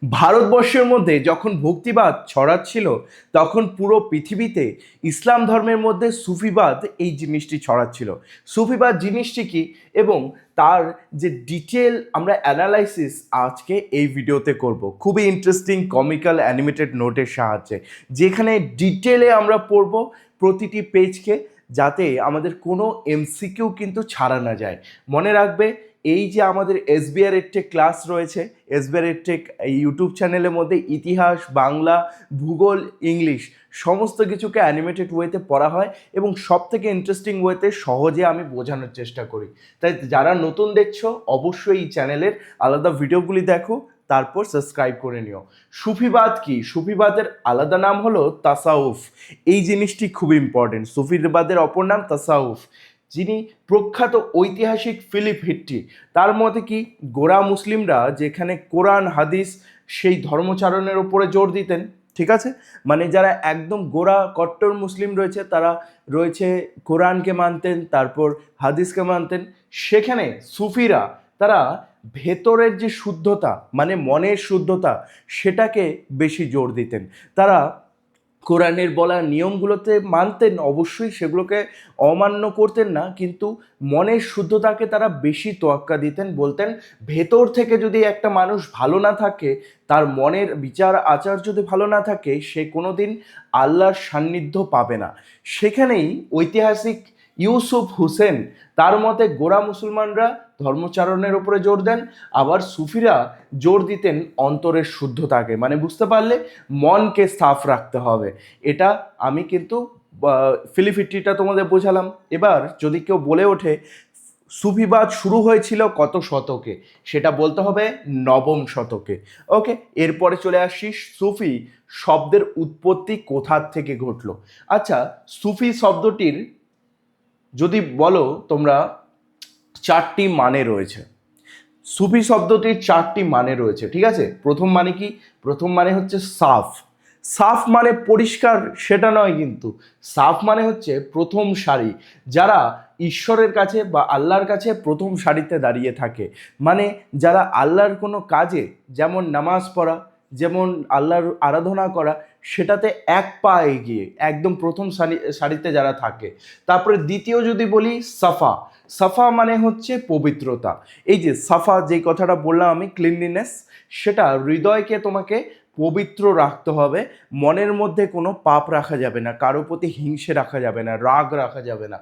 ভারতবর্ষের মধ্যে যখন ভক্তিবাদ ছড়াচ্ছিল তখন পুরো পৃথিবীতে ইসলাম ধর্মের মধ্যে সুফিবাদ এই জিনিসটি ছড়াচ্ছিল। সুফিবাদ জিনিসটি কি এবং তার যে ডিটেল আমরা অ্যানালাইসিস আজকে এই ভিডিওতে করব, খুবই ইন্টারেস্টিং কমিক্যাল অ্যানিমেটেড নোটের সাহায্যে, যেখানে ডিটেলে আমরা পড়ব প্রতিটি পেজকে, যাতে আমাদের কোনো এমসিকিউ কিন্তু ছাড়া না যায়। মনে রাখবে, এই যে আমাদের এসবিআর এডটেক ক্লাস রয়েছে, এসবিআর এডটেক ইউটিউব চ্যানেলের মধ্যে ইতিহাস, বাংলা, ভূগোল, ইংলিশ সমস্ত কিছুকে অ্যানিমেটেড ওয়েতে পড়া হয় এবং সব থেকে ইন্টারেস্টিং ওয়েতে সহজে আমি বোঝানোর চেষ্টা করি। তাই যারা নতুন দেখছো অবশ্যই এই চ্যানেলের আলাদা ভিডিওগুলি দেখো, তারপর সাবস্ক্রাইব করে নিও। সুফিবাদ কি? সুফিবাদের আলাদা নাম হলো তাসাউফ। এই জিনিসটি খুব ইম্পর্টেন্ট। সুফিবাদের অপর নাম তাসাউফ। যিনি প্রখ্যাত ঐতিহাসিক ফিলিপ হিট্টি, তার মতে কি গোঁড়া মুসলিমরা যেখানে কোরআন হাদিস সেই ধর্মচারণের উপরে জোর দিতেন, ঠিক আছে, মানে যারা একদম গোঁড়া কট্টর মুসলিম রয়েছে তারা রয়েছে কোরআনকে মানতেন, তারপর হাদিসকে মানতেন, সেখানে সুফিরা তারা ভেতরের যে শুদ্ধতা মানে মনের শুদ্ধতা সেটাকে বেশি জোর দিতেন। তারা কোরআনের বলা নিয়মগুলোতে মানতেন, অবশ্যই সেগুলোকে অমান্য করতেন না, কিন্তু মনের শুদ্ধতাকে তারা বেশি তোয়াক্কা দিতেন। বলতেন ভেতর থেকে যদি একটা মানুষ ভালো না থাকে, তার মনের বিচার আচার যদি ভালো না থাকে, সে কোনোদিন আল্লাহর সান্নিধ্য পাবে না। সেখানেই ঐতিহাসিক ইউসুফ হুসেন, তার মতে গোঁড়া মুসলমানরা ধর্মচারণের উপরে জোর দেন, আবার সুফিরা জোর দিতেন অন্তরের শুদ্ধতাকে, মানে বুঝতে পারলে মনকে সাফ রাখতে হবে। এটা আমি কিন্তু ফিলিফিটিটা তোমাদের বোঝালাম। এবার যদি কেউ বলে ওঠে সুফিবাদ শুরু হয়েছিল কত শতকে, সেটা বলতে হবে নবম শতকে। ওকে, এরপরে চলে আসি সুফি শব্দের উৎপত্তি কোথার থেকে ঘটলো। আচ্ছা, সুফি শব্দটির যদি বলো তোমরা, চারটি মানে রয়েছে। সুফি শব্দটির চারটি মানে রয়েছে, ঠিক আছে। প্রথম মানে কি? প্রথম মানে হচ্ছে সাফ। সাফ মানে পরিষ্কার সেটা নয়, কিন্তু সাফ মানে হচ্ছে প্রথম সারি, যারা ঈশ্বরের কাছে বা আল্লাহর কাছে প্রথম সারিতে দাঁড়িয়ে থাকে। মানে যারা আল্লাহর কোনো কাজে, যেমন নামাজ পড়া, যেমন আল্লাহর আরাধনা করা, সেটাতে এক পা এগিয়ে একদম প্রথম সারিতে যারা থাকে। তারপরে দ্বিতীয় যদি বলি সাফা। সাফা মানে হচ্ছে পবিত্রতা। এই যে সাফা, যেই কথাটা বললাম আমি, ক্লিনলিনেস, সেটা হৃদয়কে তোমাকে পবিত্র রাখতে হবে। মনের মধ্যে কোনো পাপ রাখা যাবে না, কারো প্রতি হিংসে রাখা যাবে না, রাগ রাখা যাবে না।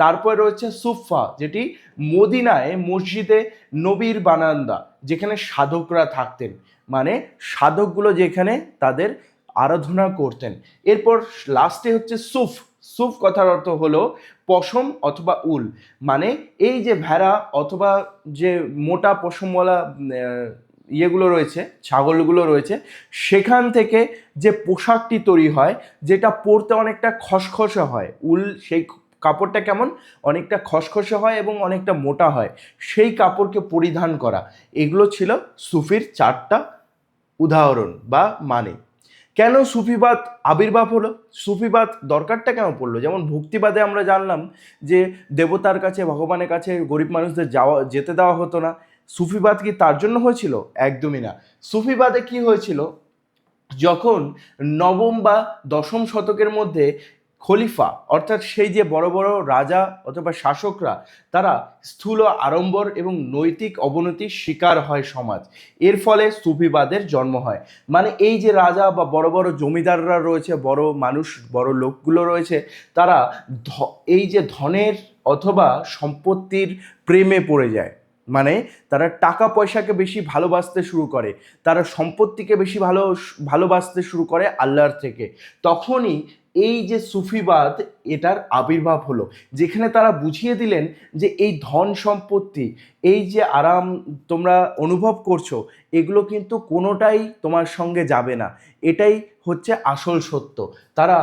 তারপরে রয়েছে সুফা, যেটি মদিনায় মসজিদে নবীর বারান্দা, যেখানে সাধকরা থাকতেন, মানে সাধকগুলো যেখানে তাদের আরাধনা করতেন। এরপর লাস্টে হচ্ছে সুফ। সুফ কথার অর্থ হলো পশম অথবা উল, মানে এই যে ভেড়া অথবা যে মোটা পশমওয়ালা ইয়েগুলো রয়েছে, ছাগলগুলো রয়েছে, সেখান থেকে যে পোশাকটি তৈরি হয়, যেটা পরতে অনেকটা খসখসে হয়। উল সেই কাপড়টা কেমন, অনেকটা খসখসে হয় এবং অনেকটা মোটা হয়, সেই কাপড়কে পরিধান করা। এগুলো ছিল সুফির চারটা উদাহরণ বা মানে। কেন সুফিবাদ আবির্ভাব হলো? সুফিবাদ দরকারটা কেন পড়লো? যেমন ভক্তিবাদে আমরা জানলাম যে দেবতার কাছে, ভগবানের কাছে গরিব মানুষদের যেতে দেওয়া হতো না। সুফিবাদ কি তার জন্য হয়েছিল? একদমই না। সুফিবাদে কি হয়েছিল, যখন নবম বা দশম শতকের মধ্যে খলিফা, অর্থাৎ সেই যে বড় বড় রাজা অথবা শাসকরা, তারা স্থূল আড়ম্বর এবং নৈতিক অবনতির শিকার হয় সমাজ, এর ফলে সুফিবাদের জন্ম হয়। মানে এই যে রাজা বা বড় বড় জমিদাররা রয়েছে, বড় মানুষ, বড় লোকগুলো রয়েছে, তারা এই যে ধনের অথবা সম্পত্তির প্রেমে পড়ে যায়। মানে তারা টাকা পয়সাকে বেশি ভালোবাসতে শুরু করে, তারা সম্পত্তিকে বেশি ভালোবাসতে শুরু করে আল্লাহর থেকে। তখনই এই যে সুফিবাদ, এটার আবির্ভাব হলো, যেখানে তারা বুঝিয়ে দিলেন যে এই ধন সম্পত্তি, এই যে আরাম তোমরা অনুভব করছো, এগুলো কিন্তু কোনোটাই তোমার সঙ্গে যাবে না। এটাই হচ্ছে আসল সত্য। তারা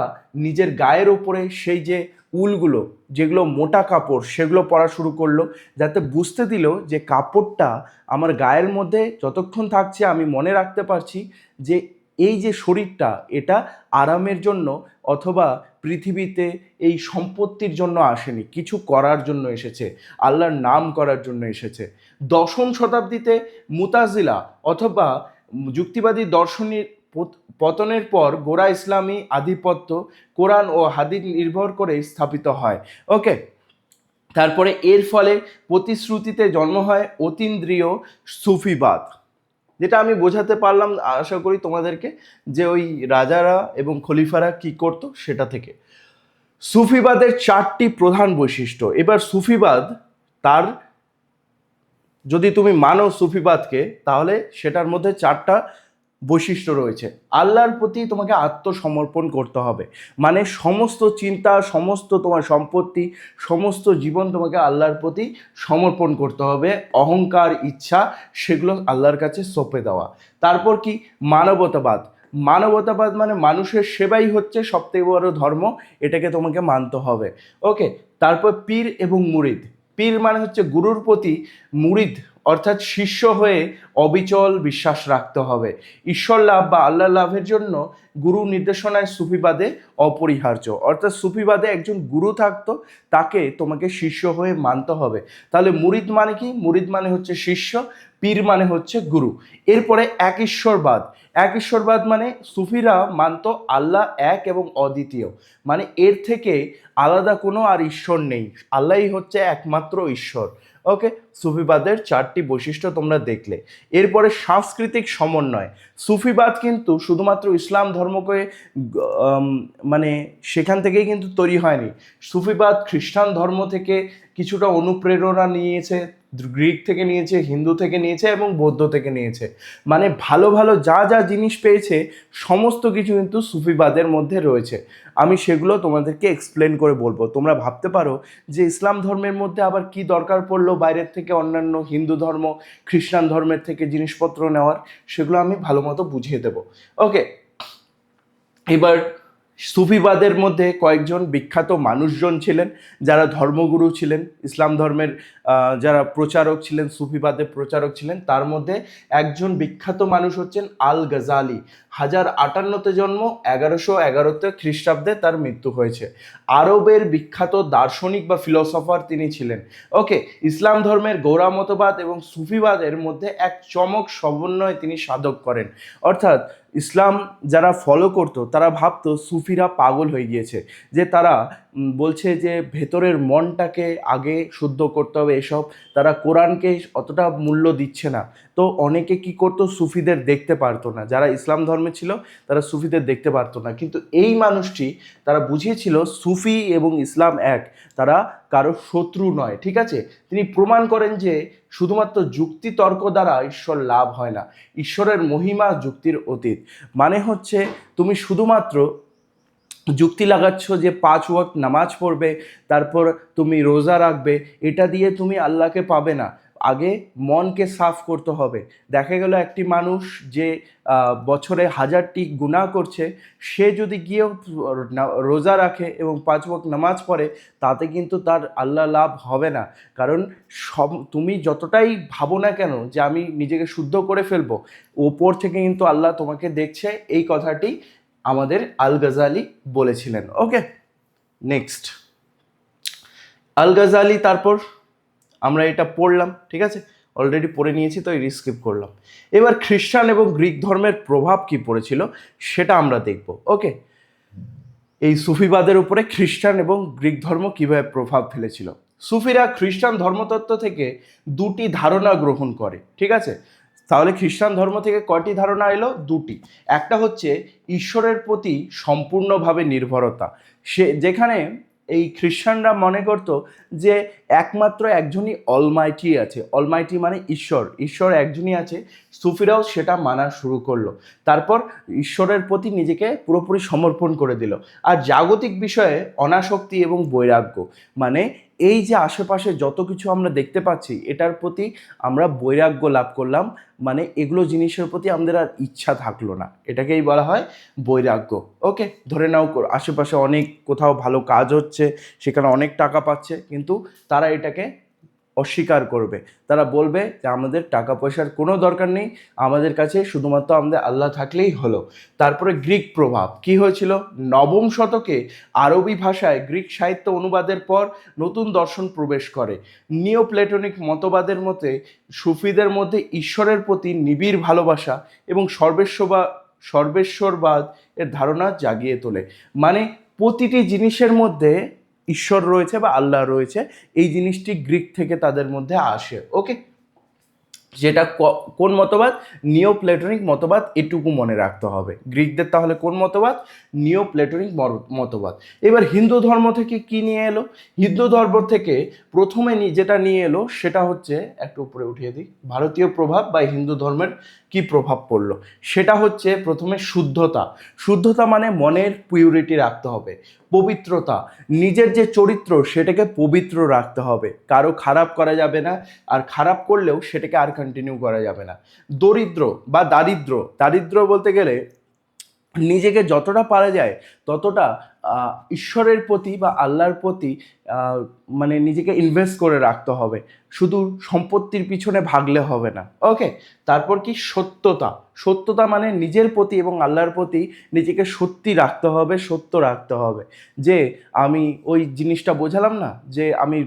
নিজের গায়ের ওপরে সেই যে উলগুলো, যেগুলো মোটা কাপড়, সেগুলো পরা শুরু করলো, যাতে বুঝতে দিল যে কাপড়টা আমার গায়ের মধ্যে যতক্ষণ থাকছে আমি মনে রাখতে পারছি যে এই যে শরীরটা, এটা আরামের জন্য অথবা পৃথিবীতে এই সম্পত্তির জন্য আসেনি, কিছু করার জন্য এসেছে, আল্লাহর নাম করার জন্য এসেছে। দশম শতাব্দীতে মুতাজিলা অথবা যুক্তিবাদী দর্শনের পতনের পর গোঁড়া ইসলামী আধিপত্য কোরআন ও হাদিস নির্ভর করে স্থাপিত হয়। ওকে, তারপরে এর ফলে প্রতিশ্রুতিতে জন্ম হয় অতীন্দ্রিয় সুফিবাদ, যেটা আমি বোঝাতে পারলাম আশা করি তোমাদেরকে, যে ওই রাজারা এবং খলিফারা কি করত সেটা থেকে। সুফিবাদের 4টি প্রধান বৈশিষ্ট্য। এবার সুফিবাদ, তার যদি তুমি মানো সুফিবাদকে, তাহলে সেটার মধ্যে 4টা বৈশিষ্ট্য রয়েছে। আল্লাহর প্রতি তোমাকে আত্মসমর্পণ করতে হবে, মানে সমস্ত চিন্তা, সমস্ত তোমার সম্পত্তি, সমস্ত জীবন তোমাকে আল্লাহর প্রতি সমর্পণ করতে হবে। অহংকার, ইচ্ছা, সেগুলো আল্লাহর কাছে সঁপে দেওয়া। তারপর কি? মানবতাবাদ। মানবতাবাদ মানে মানুষের সেবাই হচ্ছে সবথেকে বড় ধর্ম, এটাকে তোমাকে মানতে হবে। ওকে, তারপর পীর এবং মুরিদ। পীর মানে হচ্ছে গুরুর প্রতি, মুরিদ অর্থাৎ শিষ্য হয়ে অবিচল বিশ্বাস রাখতে হবে। ঈশ্বর লাভ বা আল্লাহ লাভের জন্য গুরু নির্দেশনায় সুফিবাদে অপরিহার্য। অর্থাৎ সুফিবাদে একজন গুরু থাকতো, তাকে তোমাকে শিষ্য হয়ে মানতে হবে। তাহলে মুরিদ মানে কি? মুরিদ মানে হচ্ছে শিষ্য, পীর মানে হচ্ছে গুরু। এরপরে এক ঈশ্বরবাদ। এক ঈশ্বরবাদ মানে সুফিরা মানত আল্লাহ এক এবং অদ্বিতীয়, মানে এর থেকে আলাদা কোনো আর ঈশ্বর নেই, আল্লাহই হচ্ছে একমাত্র ঈশ্বর। ওকে, সুফিবাদের 4টি বৈশিষ্ট্য তোমরা দেখলে। এরপরে সাংস্কৃতিক সমন্বয়। সুফিবাদ কিন্তু শুধুমাত্র ইসলাম ধর্মকে মানে সেখান থেকেই কিন্তু তৈরি হয়নি। সুফিবাদ খ্রিস্টান ধর্ম থেকে কিছুটা অনুপ্রেরণা নিয়েছে, গ্রিক থেকে নিয়েছে, হিন্দু থেকে নিয়েছে এবং বৌদ্ধ থেকে নিয়েছে। মানে ভালো ভালো যা যা জিনিস পেয়েছে সমস্ত কিছু কিন্তু সুফিবাদের মধ্যে রয়েছে। আমি সেগুলো তোমাদেরকে এক্সপ্লেন করে বলবো। তোমরা ভাবতে পারো যে ইসলাম ধর্মের মধ্যে আবার কি দরকার পড়লো বাইরের থেকে অন্যান্য হিন্দু ধর্ম, খ্রিস্টান ধর্মের থেকে জিনিসপত্র নেওয়ার, সেগুলো আমি ভালো মতো বুঝিয়ে দেবো। ওকে, এবার সুফিবাদের মধ্যে কয়েকজন বিখ্যাত মানুষজন ছিলেন যারা ধর্মগুরু ছিলেন, ইসলাম ধর্মের যারা প্রচারক ছিলেন, সুফিবাদের প্রচারক ছিলেন। তার মধ্যে একজন বিখ্যাত মানুষ হচ্ছেন আল গাজালি। 1058-তে জন্ম, 1111-তে খ্রিস্টাব্দে তার মৃত্যু হয়েছে। আরবের বিখ্যাত দার্শনিক বা ফিলোসফার তিনি ছিলেন। ওকে, ইসলাম ধর্মের গৌড়া মতবাদ এবং সুফিবাদের মধ্যে এক চমক সমন্বয় তিনি সাধক করেন। অর্থাৎ ইসলাম যারা ফলো করতো তারা ভাবতো সুফিরা পাগল হয়ে গিয়েছে, যে তারা বলছে যে ভেতরের মনটাকে আগে শুদ্ধ করতে হবে, এসব তারা কোরআনকে অতটা মূল্য দিচ্ছে না। তো অনেকে কি করতো, সুফিদের দেখতে পারতো না, যারা ইসলাম ধর্মে ছিল তারা সুফিদের দেখতে পারতো না। কিন্তু এই মানুষটি তারা বুঝিয়েছিল সুফি এবং ইসলাম এক, তারা কারো শত্রু নয়। ঠিক আছে, তিনি প্রমাণ করেন যে শুধুমাত্র যুক্তি তর্ক দ্বারা ঈশ্বর লাভ হয় না, ঈশ্বরের মহিমা যুক্তির অতীত। মানে হচ্ছে তুমি শুধুমাত্র যুক্তি লাগাচ্ছ যে 5 ওয়াক্ত নামাজ পড়বে, তারপর তুমি রোজা রাখবে, এটা দিয়ে তুমি আল্লাহকে পাবে না। আগে মনকে সাফ করতে হবে। দেখা গেল একটি মানুষ যে বছরে 1000টি গুনাহ করছে, সে যদি গিয়েও রোজা রাখে এবং 5 ওয়াক্ত নামাজ পড়ে, তাতে কিন্তু তার আল্লাহ লাভ হবে না। কারণ তুমি যতটাই ভাবো না কেন যে আমি নিজেকে শুদ্ধ করে ফেলবো, ওপর থেকে কিন্তু আল্লাহ তোমাকে দেখছে। এই কথাটি আমাদের আল গাজালি বলেছিলেন। ওকে, নেক্সট আল গাজালি, তারপর আমরা এটা পড়লাম, ঠিক আছে, অলরেডি পড়ে নিয়েছি তো রিস্কিপ করলাম। এবার খ্রিস্টান এবং গ্রিক ধর্মের প্রভাব কি পড়েছিল সেটা আমরা দেখব। ওকে, এই সুফিবাদের উপরে খ্রিস্টান এবং গ্রিক ধর্ম কিভাবে প্রভাব ফেলেছিল। সুফিরা খ্রিস্টান ধর্মতত্ত্ব থেকে 2টি ধারণা গ্রহণ করে। ঠিক আছে, তাহলে খ্রিস্টান ধর্ম থেকে কয়টি ধারণা এলো? 2টি। একটা হচ্ছে ঈশ্বরের প্রতি সম্পূর্ণভাবে নির্ভরতা, যেখানে এই খ্রিস্টানরা মনে করতো যে একমাত্র একজনই অলমাইটি আছে। অলমাইটি মানে ঈশ্বর, ঈশ্বর একজনই আছে। সুফিরাও সেটা মানা শুরু করলো, তারপর ঈশ্বরের প্রতি নিজেকে পুরোপুরি সমর্পণ করে দিল। আর জাগতিক বিষয়ে অনাসক্তি এবং বৈরাগ্য, মানে এই যে আশেপাশে যত কিছু আমরা দেখতে পাচ্ছি এটার প্রতি আমরা বৈরাগ্য লাভ করলাম, মানে এগুলো জিনিসের প্রতি আমাদের আর ইচ্ছা থাকলো না, এটাকেই বলা হয় বৈরাগ্য। ওকে, ধরে নাও আশেপাশে অনেক কোথাও ভালো কাজ হচ্ছে, সেখানে অনেক টাকা পাচ্ছে, কিন্তু তারা এটাকে অস্বীকার করবে। তারা বলবে যে আমাদের টাকা পয়সার কোনো দরকার নেই, আমাদের কাছে শুধুমাত্র আমাদের আল্লাহ থাকলেই হলো। তারপরে গ্রিক প্রভাব কি হয়েছিল, নবম শতকে আরবি ভাষায় গ্রিক সাহিত্য অনুবাদের পর নতুন দর্শন প্রবেশ করে। নিও প্লেটনিক মতবাদের মতে সুফিদের মধ্যে ঈশ্বরের প্রতি নিবিড় ভালোবাসা এবং সর্বেশ্বরবাদ এর ধারণা জাগিয়ে তোলে। মানে প্রতিটি জিনিসের মধ্যে ঈশ্বর রয়েছে বা আল্লাহ রয়েছে, এই জিনিসটি গ্রিক থেকে তাদের মধ্যে আসে। ওকে, যেটা কোন মতবাদ, নিও প্লেটনিক মতবাদ, এটুকু মনে রাখতে হবে। গ্রিকদের তাহলে কোন মতবাদ, নিও প্লেটনিক মতবাদ। এবার হিন্দু ধর্ম থেকে কি নিয়ে এলো, হিন্দু ধর্ম থেকে প্রথমে যেটা নিয়ে এলো সেটা হচ্ছে, একটু উপরে উঠিয়ে দিই, ভারতীয় প্রভাব বা হিন্দু ধর্মের কি প্রভাব পড়লো, সেটা হচ্ছে প্রথমে শুদ্ধতা। শুদ্ধতা মানে মনের পিউরিটি রাখতে হবে, পবিত্রতা, নিজের যে চরিত্র সেটাকে পবিত্র রাখতে হবে, কারো খারাপ করা যাবে না, আর খারাপ করলেও সেটাকে আর কন্টিনিউ করা যাবে না। দরিদ্র বা দারিদ্র বলতে গেলে নিজেকে যতটা পারা যায় ততটা ঈশ্বরের প্রতি বা আল্লাহর প্রতি মানে নিজেকে ইনভেস্ট করে রাখতে হবে, শুধু সম্পত্তির পিছনে ভাগলে হবে না। ওকে, তারপর কি সত্যতা মানে নিজের প্রতি এবং আল্লাহর প্রতি নিজেকে সত্যি রাখতে হবে, সত্য রাখতে হবে। যে আমি ওই জিনিসটা বোঝালাম না, যে আমি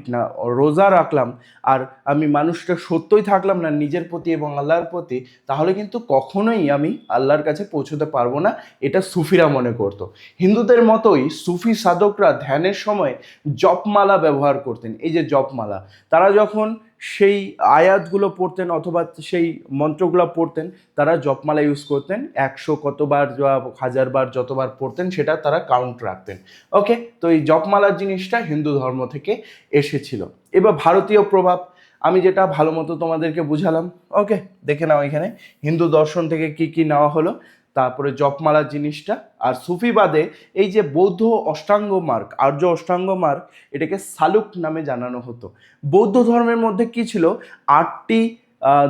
রোজা রাখলাম আর আমি মানুষটা সত্যই থাকলাম না নিজের প্রতি এবং আল্লাহর প্রতি, তাহলে কিন্তু কখনোই আমি আল্লাহর কাছে পৌঁছতে পারবো না, এটা সুফিরা মনে করতো। হিন্দুদের মতোই সুফি সাধকরা ধ্যানের সময় জপমালা ব্যবহার করতেন। এই যে জপমালা, তারা যখন সেই আয়াতগুলো পড়তেন অথবা সেই মন্ত্রগুলো পড়তেন, তারা জপমালা ইউজ করতেন, 100 কতবার বা 1000 বার যতবার পড়তেন সেটা তারা কাউন্ট রাখতেন। ওকে, তো এই জপমালার জিনিসটা হিন্দু ধর্ম থেকে এসেছিল। এবার ভারতীয় প্রভাব, আমি যেটা ভালো মতো তোমাদেরকে বুঝালাম। ওকে, দেখে নাও এখানে হিন্দু দর্শন থেকে কি কি নেওয়া হলো, তারপরে জপমালার জিনিসটা। আর সুফিবাদে এই যে বৌদ্ধ অষ্টাঙ্গ মার্গ, আর্য অষ্টাঙ্গ মার্গ, এটাকে সালুক নামে জানানো হতো। বৌদ্ধ ধর্মের মধ্যে কি ছিল, 8টি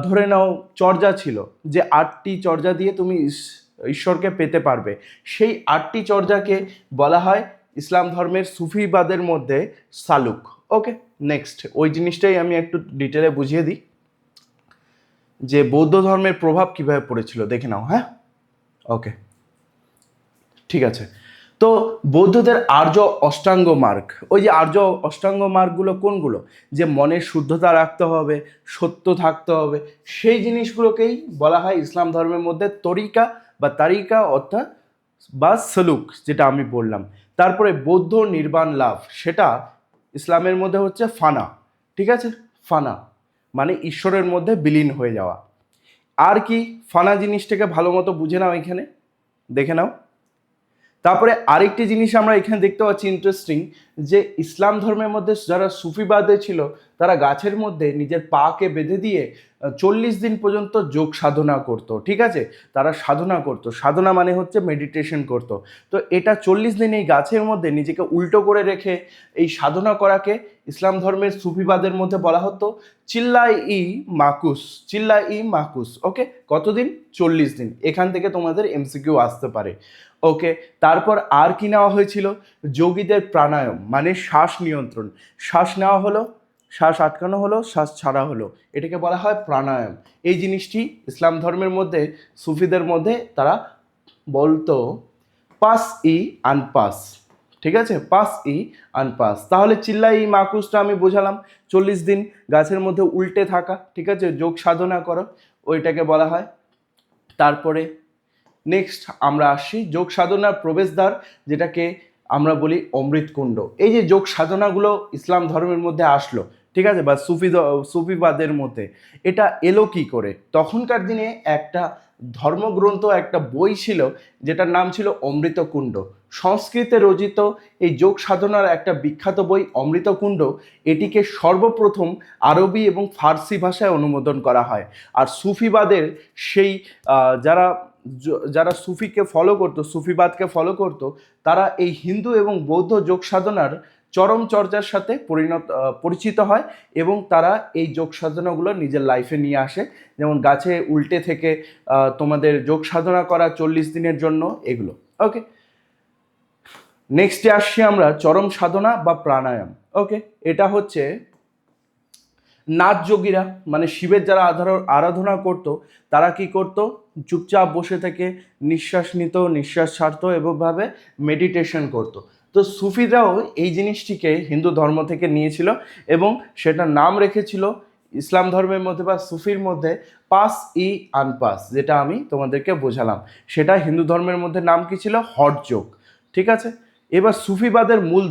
ধরে নাও চর্যা ছিল, যে 8টি চর্যা দিয়ে তুমি ঈশ্বরকে পেতে পারবে। সেই 8টি চর্যাকে বলা হয় ইসলাম ধর্মের সুফিবাদের মধ্যে সালুক। ওকে, নেক্সট ওই জিনিসটাই আমি একটু ডিটেলে বুঝিয়ে দিই, যে বৌদ্ধ ধর্মের প্রভাব কিভাবে পড়েছিল দেখে নাও। হ্যাঁ, ওকে, ঠিক আছে। তো বৌদ্ধদের আর্য অষ্টাঙ্গ মার্গ, ওই যে আর্য অষ্টাঙ্গ মার্গগুলো কোনগুলো, যে মনের শুদ্ধতা রাখতে হবে, সত্য থাকতে হবে, সেই জিনিসগুলোকেই বলা হয় ইসলাম ধর্মের মধ্যে তরিকা বা তারিকা অর্থাৎ বা সলুক, যেটা আমি বললাম। তারপরে বৌদ্ধ নির্বাণ লাভ, সেটা ইসলামের মধ্যে হচ্ছে ফানা। ঠিক আছে, ফানা মানে ঈশ্বরের মধ্যে বিলীন হয়ে যাওয়া। আর কি, ফানা জিনিসটাকে ভালো মতো বুঝে নাও, এখানে দেখে নাও। তারপরে আরেকটি জিনিস আমরা এখানে দেখতে পাচ্ছি ইন্টারেস্টিং, যে ইসলাম ধর্মের মধ্যে যারা সুফিবাদে ছিল, তারা গাছের মধ্যে নিজের পাকে বেঁধে দিয়ে 40 দিন পর্যন্ত যোগ সাধনা করতো। ঠিক আছে, তারা সাধনা করতো, সাধনা মানে হচ্ছে মেডিটেশন করতো। তো এটা 40 দিন এই গাছের মধ্যে নিজেকে উল্টো করে রেখে এই সাধনা করাকে ইসলাম ধর্মের সুফিবাদের মধ্যে বলা হতো চিল্লা ই মাকুস। ওকে, কতদিন, 40 দিন। এখান থেকে তোমাদের এমসিকিউ আসতে পারে। ওকে, তারপর আর কি নেওয়া হয়েছিল, যোগীদের প্রাণায়াম মানে শ্বাস নিয়ন্ত্রণ, শ্বাস নেওয়া হলো, শ্বাস আটকানো হলো, শ্বাস ছাড়া হলো, এটাকে বলা হয় প্রাণায়াম। এই জিনিসটি ইসলাম ধর্মের মধ্যে সুফিদের মধ্যে তারা বলতো পাস ই আনপাস। ঠিক আছে, পাস ই আনপাস। তাহলে চিল্লা ই মাকুসটা আমি বোঝালাম, 40 দিন গাছের মধ্যে উল্টে থাকা, ঠিক আছে, যোগ সাধনা করো, ওইটাকে বলা হয়। তারপরে নেক্সট আমরা আসছি যোগ সাধনার প্রবেশদ্বার, যেটাকে আমরা বলি অমৃতকুণ্ড। এই যে যোগ সাধনাগুলো ইসলাম ধর্মের মধ্যে আসলো, ঠিক আছে, বা সুফিবাদের মধ্যে এটা এলো কি করে, তখনকার দিনে একটা ধর্মগ্রন্থ, একটা বই ছিল যেটার নাম ছিল অমৃতকুণ্ড। সংস্কৃতে রচিত এই যোগ সাধনার একটা বিখ্যাত বই অমৃতকুণ্ড, এটিকে সর্বপ্রথম আরবি এবং ফার্সি ভাষায় অনুমোদন করা হয়। আর সুফিবাদের সেই যারা যারা সুফিকে ফলো করতো, সুফিবাদকে ফলো করতো, তারা এই হিন্দু এবং বৌদ্ধ যোগ সাধনার চরম চর্চার সাথে পরিচিত হয় এবং তারা এই যোগ সাধনাগুলো নিজের লাইফে নিয়ে আসে। যেমন গাছে উল্টে থেকে তোমাদের যোগ সাধনা করা 40 দিনের জন্য, এগুলো। ওকে, নেক্সটে আসছি আমরা চরম সাধনা বা প্রাণায়াম। ওকে, এটা হচ্ছে নাথ যোগীরা মানে শিবের যারা আরাধনা করত, তারা কি করত, চুপচাপ বসে থেকে নিঃশ্বাস নিত, নিঃশ্বাস ছাড়তো এবং ভাবে মেডিটেশন করত। তো সুফিরাও এই জিনিসটিকে হিন্দু ধর্ম থেকে নিয়েছিল এবং সেটার নাম রেখেছিল ইসলাম ধর্মের মধ্যে বা সুফির মধ্যে পাস ই আনপাস, যেটা আমি তোমাদেরকে বোঝালাম। সেটা হিন্দু ধর্মের মধ্যে নাম কি ছিল, হঠযোগ। ঠিক আছে, এবার সুফিবাদের মূল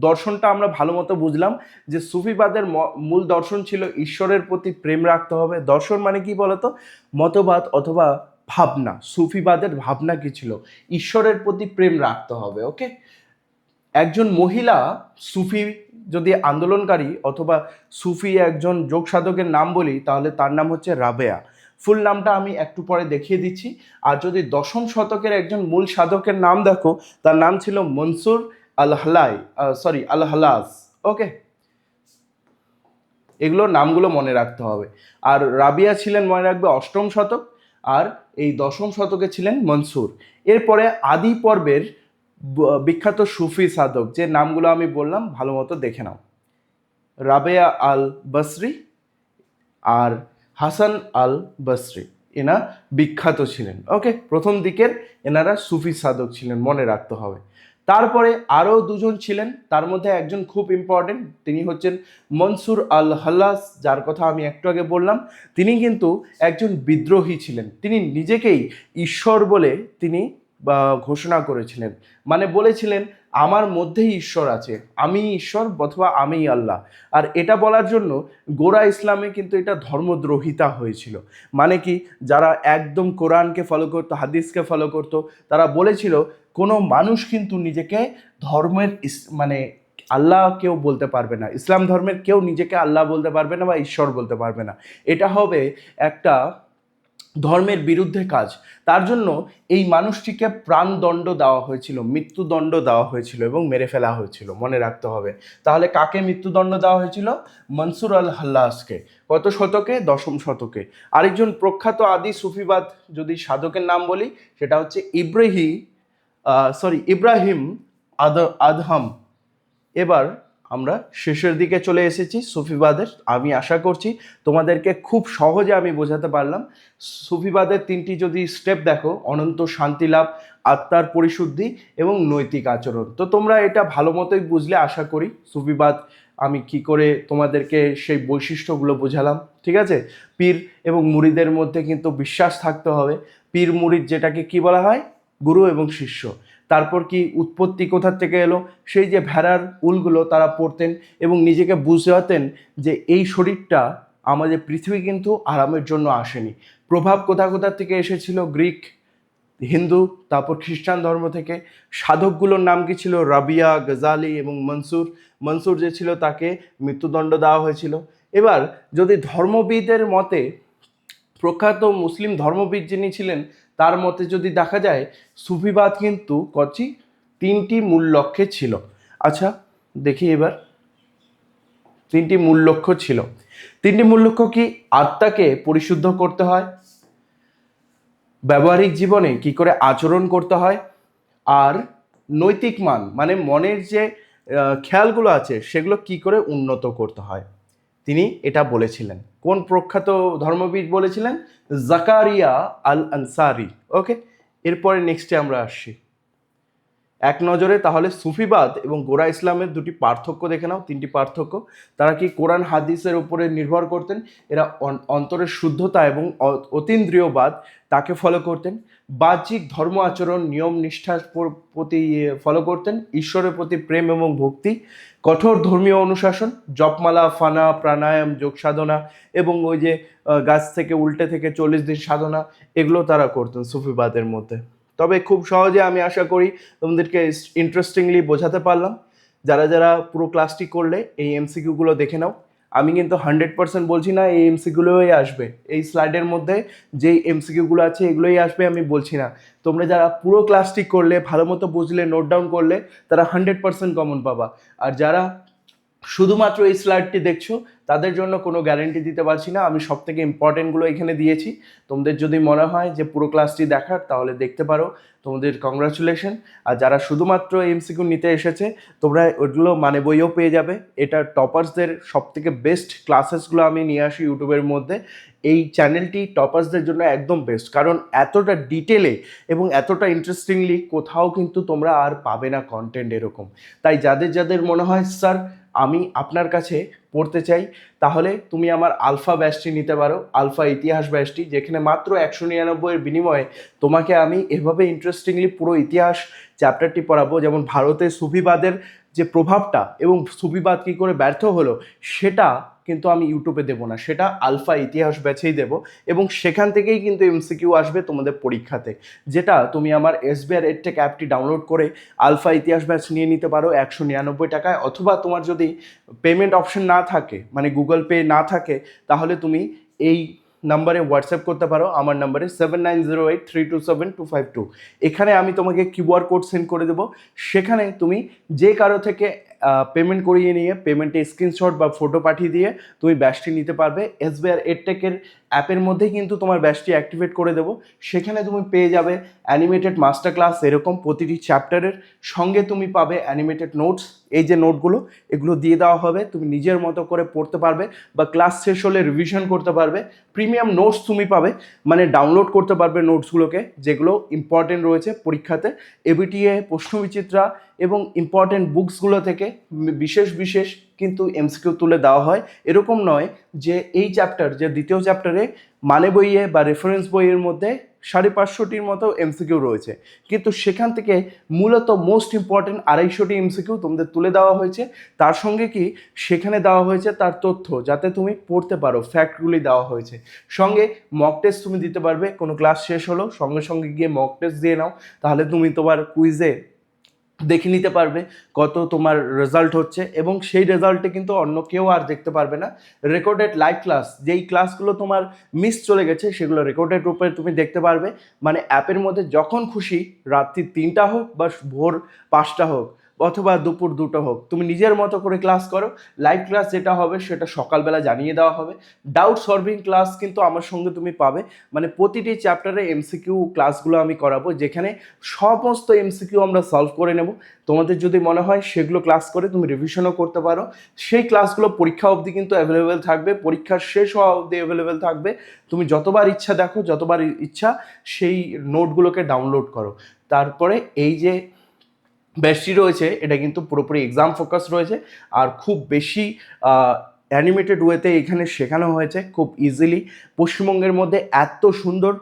দর্শনটা আমরা ভালো মতো বুঝলাম যে সুফিবাদের মূল দর্শন ছিল ঈশ্বরের প্রতি প্রেম রাখতে হবে। দর্শন মানে কি বলতো, মতবাদ অথবা ভাবনা। সুফিবাদের ভাবনা কি ছিল, ঈশ্বরের প্রতি প্রেম রাখতে হবে। ওকে, একজন মহিলা সুফি যদি আন্দোলনকারী অথবা সুফি একজন যোগ সাধকের নাম বলি, তাহলে তার নাম হচ্ছে রাবেয়া। ফুল নামটা আমি একটু পরে দেখিয়ে দিচ্ছি। আর যদি দশম শতকের একজন মূল সাধকের নাম দেখো, তার নাম ছিল মনসুর আল হালাজ। ওকে, এগুলো নামগুলো মনে রাখতে হবে। আর রাবিয়া ছিলেন, মনে রাখবে, অষ্টম শতক, আর এই দশম শতকে ছিলেন মনসুর। এরপরে আদি পর্বের বিখ্যাত সুফি সাধক যে নামগুলো আমি বললাম ভালো মতো দেখে নাও। রাবেয়া আল বসরি আর হাসান আল বসরি, এনা বিখ্যাত ছিলেন। ওকে, প্রথম দিকের এনারা সুফি সাধক ছিলেন, মনে রাখতে হবে। তারপরে আরও দুজন ছিলেন, তার মধ্যে একজন খুব ইম্পর্টেন্ট, তিনি হচ্ছেন মনসুর আল হাল্লাস, যার কথা আমি একটু আগে বললাম। তিনি কিন্তু একজন বিদ্রোহী ছিলেন, তিনি নিজেকেই ঈশ্বর বলে তিনি ঘোষণা করেছিলেন, মানে বলেছিলেন আমার মধ্যেই ঈশ্বর আছে, আমি ঈশ্বর অথবা আমি আল্লাহ। আর এটা বলার জন্য গোড়া ইসলামে কিন্তু এটা ধর্মদ্রোহিতা হয়েছিল। মানে কি, যারা একদম কোরআনকে ফলো করতো, হাদিসকে ফলো করতো, তারা বলেছিল কোনো মানুষ কিন্তু নিজেকে ধর্মের মানে আল্লাহ কেউ বলতে পারবে না, ইসলাম ধর্মের কেউ নিজেকে আল্লাহ বলতে পারবে না বা ঈশ্বর বলতে পারবে না, এটা হবে একটা ধর্মের বিরুদ্ধে কাজ। তার জন্য এই মানুষটিকে প্রাণদণ্ড দেওয়া হয়েছিল, মৃত্যুদণ্ড দেওয়া হয়েছিল এবং মেরে ফেলা হয়েছিল, মনে রাখতে হবে। তাহলে কাকে মৃত্যুদণ্ড দেওয়া হয়েছিল, মনসুর আল হাল্লাসকে। কত শতকে, দশম শতকে। আরেকজন প্রখ্যাত আদি সুফিবাদ যদি সাধকের নাম বলি, সেটা হচ্ছে ইব্রাহিম আদহাম। এবার আমরা শেষের দিকে চলে এসেছি সুফিবাদের। আমি আশা করছি তোমাদেরকে খুব সহজে আমি বোঝাতে পারলাম। সুফিবাদের তিনটি যদি স্টেপ দেখো, অনন্ত শান্তি লাভ, আত্মার পরিশুদ্ধি এবং নৈতিক আচরণ। তো তোমরা এটা ভালো মতোই বুঝলে আশা করি সুফিবাদ আমি কি করে তোমাদেরকে সেই বৈশিষ্ট্যগুলো বোঝালাম। ঠিক আছে, পীর এবং মুরিদের মধ্যে কিন্তু বিশ্বাস থাকতে হবে। পীর মুরিদ যেটাকে কি বলা হয়, গুরু এবং শিষ্য। তারপর কি উৎপত্তি কোথা থেকে এলো, সেই যে ভেড়ার উলগুলো তারা পড়তেন এবং নিজেকে বুঝাতেন যে এই শরীরটা আমাদের পৃথিবী কিন্তু আরামের জন্য আসেনি। প্রভাব কোথা কোথা থেকে এসেছিল, গ্রিক, হিন্দু, তারপর খ্রিস্টান ধর্ম থেকে। সাধকগুলোর নাম কি ছিল, রাবিয়া, গজালি এবং মনসুর যে ছিল তাকে মৃত্যুদণ্ড দেওয়া হয়েছিল। এবার যদি ধর্মবিদের মতে, প্রখ্যাত মুসলিম ধর্মবিদ যিনি ছিলেন তার মতে যদি দেখা যায়, সুফিবাদ কিন্তু তিনটি মূল লক্ষ্যে ছিল। আচ্ছা দেখি এবার, তিনটি মূল লক্ষ্য ছিল। তিনটি মূল লক্ষ্য কি, আত্মাকে পরিশুদ্ধ করতে হয়, ব্যবহারিক জীবনে কি করে আচরণ করতে হয়, আর নৈতিক মান মানে মনের যে খেয়ালগুলো আছে সেগুলো কি করে উন্নত করতে হয়। তিনি এটা বলেছিলেন। কোন প্রখ্যাত ধর্মবিদ বলেছিলেন, জাকারিয়া আল আনসারি। ওকে, এরপরে নেক্সটে আমরা আসছি এক নজরে। তাহলে সুফিবাদ এবং গোড়া ইসলামের দুটি পার্থক্য দেখে নাও, তিনটি পার্থক্য। তারা কি কোরআন হাদিসের উপরে নির্ভর করতেন, এরা অন্তরের শুদ্ধতা এবং অতীন্দ্রিয়বাদ তাকে ফলো করতেন। বাহ্যিক ধর্ম আচরণ নিয়ম নিষ্ঠার প্রতি ফলো করতেন, ঈশ্বরের প্রতি প্রেম এবং ভক্তি, কঠোর ধর্মীয় অনুশাসন, জপমালা, ফানা, প্রাণায়াম, যোগ সাধনা এবং ওই যে গাছ থেকে উল্টে থেকে 40 দিন সাধনা, এগুলো তারা করতেন সুফিবাদের মধ্যে। তবে খুব সহজে আমি আশা করি তোমাদেরকে ইন্টারেস্টিংলি বোঝাতে পারলাম। যারা যারা পুরো ক্লাসটি করলে এই এমসিকিউগুলো দেখে নাও। আমি কিন্তু 100% বলছি না এই এমসিকিউগুলোই আসবে, এই স্লাইডের মধ্যে যেই এমসিকিউগুলো আছে এগুলোই আসবে আমি বলছি না। তোমরা যারা পুরো ক্লাসটি করলে, ভালো মতো বুঝলে, নোট ডাউন করলে, তারা 100% কমন পাবা। আর যারা শুধুমাত্র এই স্লাইডটি দেখছো তাদের জন্য কোনো গ্যারেন্টি দিতে পারছি না। আমি সব থেকে ইম্পর্টেন্টগুলো এখানে দিয়েছি। তোমাদের যদি মনে হয় যে পুরো ক্লাসটি দেখার, তাহলে দেখতে পারো, তোমাদের কংগ্রাচুলেশন। আর যারা শুধুমাত্র এমসিকিউ নিতে এসেছে, তোমরা ওইগুলো মানে বইও পেয়ে যাবে। এটা টপার্সদের সব থেকে বেস্ট ক্লাসেসগুলো আমি নিয়ে আসি ইউটিউবের মধ্যে। এই চ্যানেলটি টপার্সদের জন্য একদম বেস্ট, কারণ এতটা ডিটেলে এবং এতটা ইন্টারেস্টিংলি কোথাও কিন্তু তোমরা আর পাবে না কন্টেন্ট এরকম। তাই যাদের যাদের মনে হয় স্যার আমি আপনার কাছে পড়তে চাই, তাহলে তুমি আমার আলফা ব্যাচটি নিতে পারো, আলফা ইতিহাস ব্যাচটি, যেখানে মাত্র 199-এর বিনিময়ে তোমাকে আমি এভাবে ইন্টারেস্টিংলি পুরো ইতিহাস চ্যাপ্টারটি পড়াবো। যেমন ভারতে সুফিবাদের যে প্রভাবটা এবং সুফিবাদ কী করে ব্যর্থ হলো, সেটা কিন্তু আমি ইউটিউবে দেবো না, সেটা আলফা ইতিহাস ব্যাচেই দেবো। এবং সেখান থেকেই কিন্তু এমসিকিউ আসবে তোমাদের পরীক্ষাতে, যেটা তুমি আমার এসবিআর এডটেক অ্যাপটি ডাউনলোড করে আলফা ইতিহাস ব্যাচ নিয়ে নিতে পারো 199 টাকায়। অথবা তোমার যদি পেমেন্ট অপশন না থাকে, মানে গুগল পে না থাকে, তাহলে তুমি এই নাম্বারে হোয়াটসঅ্যাপ করতে পারো, আমার নাম্বারে 7908327252। এখানে আমি তোমাকে কিউআর কোড সেন্ড করে দেবো। সেখানে তুমি যে কারো থেকে পেমেন্ট করিয়ে নিয়ে পেমেন্টে স্ক্রিনশট বা ফটো পাঠিয়ে দিয়ে তুমি ব্যাচটি নিতে পারবে। এসবিআর এডটেকের অ্যাপের মধ্যেই কিন্তু তোমার ব্যাচটি অ্যাক্টিভেট করে দেবো। সেখানে তুমি পেয়ে যাবে অ্যানিমেটেড মাস্টার ক্লাস, এরকম প্রতিটি চ্যাপ্টারের সঙ্গে তুমি পাবে অ্যানিমেটেড নোটস। এই যে নোটগুলো, এগুলো দিয়ে দেওয়া হবে, তুমি নিজের মতো করে পড়তে পারবে বা ক্লাস শেষ হলে রিভিশন করতে পারবে। প্রিমিয়াম নোটস তুমি পাবে, মানে ডাউনলোড করতে পারবে নোটসগুলোকে, যেগুলো ইম্পর্টেন্ট রয়েছে পরীক্ষাতে। এবিটিএ, প্রশ্নবিচিত্রা এবং ইম্পর্টেন্ট বুকসগুলো থেকে বিশেষ বিশেষ কিন্তু এমসিকিউ তুলে দেওয়া হয়। এরকম নয় যে এই চ্যাপ্টার, যে দ্বিতীয় চ্যাপ্টারে মানে বইয়ে বা রেফারেন্স বইয়ের মধ্যে 550টির মতো এমসিকিউ রয়েছে, কিন্তু সেখান থেকে মূলত মোস্ট ইম্পর্টেন্ট 250টি এমসিকিউ তোমাদের তুলে দেওয়া হয়েছে। তার সঙ্গে কি সেখানে দেওয়া হয়েছে তার তথ্য, যাতে তুমি পড়তে পারো, ফ্যাক্টগুলি দেওয়া হয়েছে। সঙ্গে মক টেস্ট তুমি দিতে পারবে, কোনো ক্লাস শেষ হলো সঙ্গে সঙ্গে গিয়ে মক টেস্ট দিয়ে নাও, তাহলে তুমি তোমার কুইজে দেখে নিতে পারবে কত তোমার রেজাল্ট হচ্ছে। এবং সেই রেজাল্টে কিন্তু অন্য কেউ আর দেখতে পারবে না। রেকর্ডেড লাইভ ক্লাস, যেই ক্লাসগুলো তোমার মিস চলে গেছে, সেগুলো রেকর্ডেড রূপে তুমি দেখতে পারবে। মানে অ্যাপের মধ্যে যখন খুশি, রাত্রি 3টা হোক বা ভোর 5টা হোক অথবা দুপুর 2টো হোক, তুমি নিজের মতো করে ক্লাস করো। লাইভ ক্লাস যেটা হবে সেটা সকালবেলা জানিয়ে দেওয়া হবে। ডাউট সলভিং ক্লাস কিন্তু আমার সঙ্গে তুমি পাবে, মানে প্রতিটি চ্যাপ্টারে এমসিকিউ ক্লাসগুলো আমি করাবো, যেখানে সমস্ত এমসিকিউ আমরা সলভ করে নেব। তোমাদের যদি মনে হয় সেগুলো ক্লাস করে তুমি রিভিশনও করতে পারো। সেই ক্লাসগুলো পরীক্ষা অবধি কিন্তু অ্যাভেলেবেল থাকবে, পরীক্ষার শেষ হওয়া অবধি অ্যাভেলেবেল থাকবে। তুমি যতবার ইচ্ছা দেখো, যতবার ইচ্ছা সেই নোটগুলোকে ডাউনলোড করো। তারপরে এই যে ব্যাচটি রয়েছে, এটা কিন্তু পুরোপুরি এক্সাম ফোকাস রয়েছে, আর খুব বেশি অ্যানিমেটেড ওয়েতে এখানে শেখানো হয়েছে খুব ইজিলি। পশ্চিমবঙ্গের মধ্যে এত সুন্দর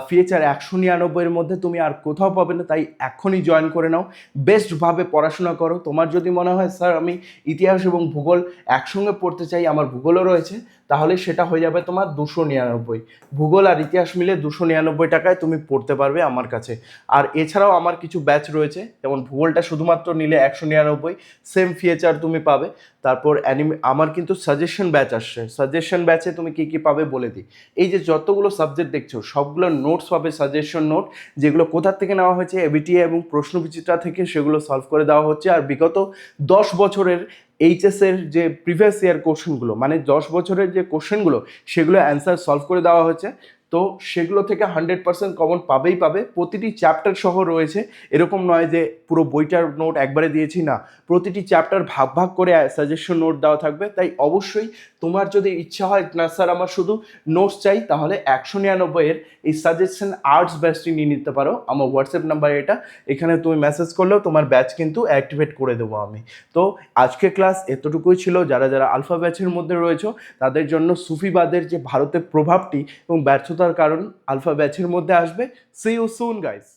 ফিচার 199-এর মধ্যে তুমি আর কোথাও পাবে না। তাই এখনই জয়েন করে নাও, বেস্টভাবে পড়াশোনা করো। তোমার যদি মনে হয় স্যার আমি ইতিহাস এবং ভূগোল একসঙ্গে পড়তে চাই, আমার ভূগোলও রয়েছে, তাহলে সেটা হয়ে যাবে তোমার 299। ভূগোল আর ইতিহাস মিলে 299 টাকায় তুমি পড়তে পারবে আমার কাছে। আর এছাড়াও আমার কিছু ব্যাচ রয়েছে, যেমন ভূগোলটা শুধুমাত্র নিলে 199, সেম ফিচার তুমি পাবে। তারপর আমার কিন্তু সাজেশন ব্যাচ আসছে, সাজেশন ব্যাচে তুমি কী কী পাবে বলে দিই। এই যে যতগুলো সাবজেক্ট দেখছো, সবগুলো নোটস পাবে, সাজেশন নোট, যেগুলো কোথা থেকে নেওয়া হয়েছে, এবিটিএ এবং প্রশ্নবিচিত্রা থেকে, সেগুলো সলভ করে দেওয়া হচ্ছে। আর বিগত 10 বছরের এইচএসের যে প্রিভিয়াস ইয়ার কোশ্চেনগুলো, মানে 10 বছরের যে কোশ্চেনগুলো, সেগুলো অ্যান্সার সলভ করে দেওয়া হচ্ছে। তো সেগুলো থেকে 100% কমন পাবেই পাবে। প্রতিটি চ্যাপ্টার সহ রয়েছে, এরকম নয় যে পুরো বইটার নোট একবারে দিয়েছি, না, প্রতিটি চ্যাপ্টার ভাগ ভাগ করে সাজেশন নোট দেওয়া থাকবে। তাই অবশ্যই তোমার যদি ইচ্ছা হয় না স্যার আমার শুধু নোটস চাই, তাহলে 199-এর এই সাজেশন আর্টস ব্যাচটি নিয়ে নিতে পারো। আমার হোয়াটসঅ্যাপ নাম্বার এটা, এখানে তুমি মেসেজ করলেও তোমার ব্যাচ কিন্তু অ্যাক্টিভেট করে দেবো আমি। তো আজকে ক্লাস এতটুকুই ছিল। যারা যারা আলফা ব্যাচের মধ্যে রয়েছে তাদের জন্য সুফিবাদের যে ভারতের প্রভাবটি এবং ব্যর্থতার কারণ আলফা ব্যাচের মধ্যে আসবে। See you soon guys.